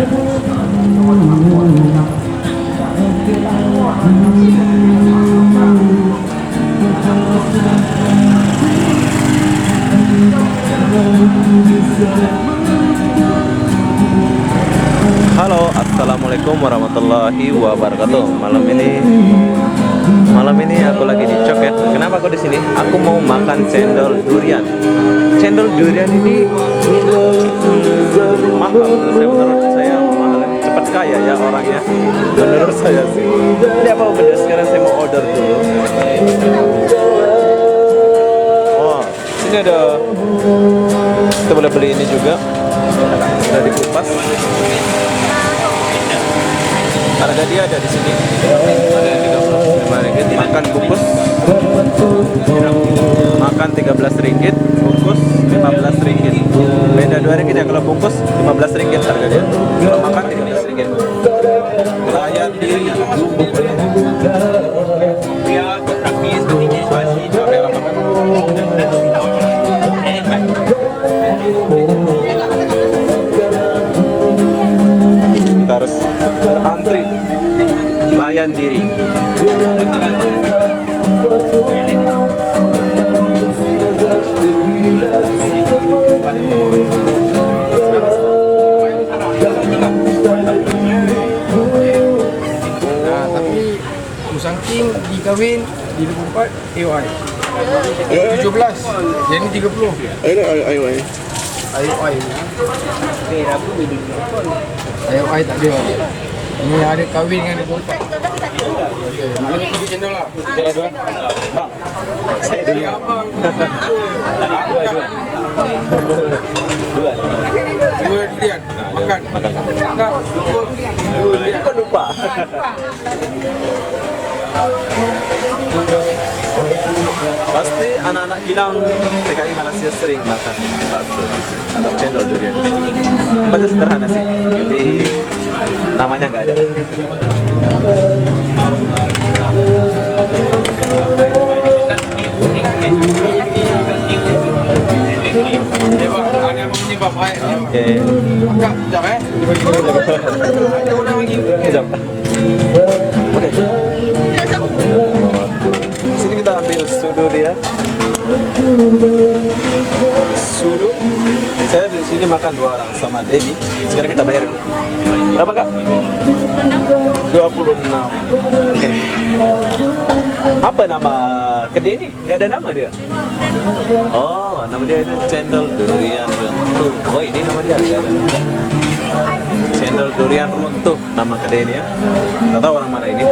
Halo, assalamualaikum warahmatullahi wabarakatuh. Malam ini aku lagi di Coket. Kenapa aku di sini? Aku mau makan cendol durian. Cendol durian ini mahal. Menurut saya mahal. Cepat kaya ya orangnya. Menurut saya sih. Ini apa bener? Sekarang saya mau order dulu. Oh, sini ada. Kita boleh beli ini juga. Sudah dikupas. Harga dia ada di sini. Ada yang 35 ringgit. Makan bungkus. Makan 13 ringgit. Bungkus 15 ringgit. Beda 2 ringgit ya, kalau bungkus 15 ringgit harga dia. Kalau makan 13 ringgit. Layan diri. Kita harus antri. Layan diri. Nah, tapi Musangking dikawin di 24 AOI 17, jadi 30 AOI tak ada. Ini ada kawin dengan 24. Mana pergi cendol lah. Bang, saya dulu. Dua durian. Makan. Enggak, durian. Kok lupa? Pasti anak-anak bilang TKI Malaysia sering makan bakso atau cendol durian. Pasti sederhana sih. Jadi namanya nggak ada. Oke. Enggak, jap Kejap. Oke. Sini kita ambil sudu dia. Sudu. Saya di sini makan 2 orang sama Debbie. Sekarang kita bayar. Berapa kak? 26. Oke. Apa nama kedai ini? Gak ada nama dia. Oh, nama dia itu cendol durian runtuh. Oh, ini nama dia. Gak ada. Cendol durian runtuh nama kedai ini ya. Nggak tahu orang mana ini.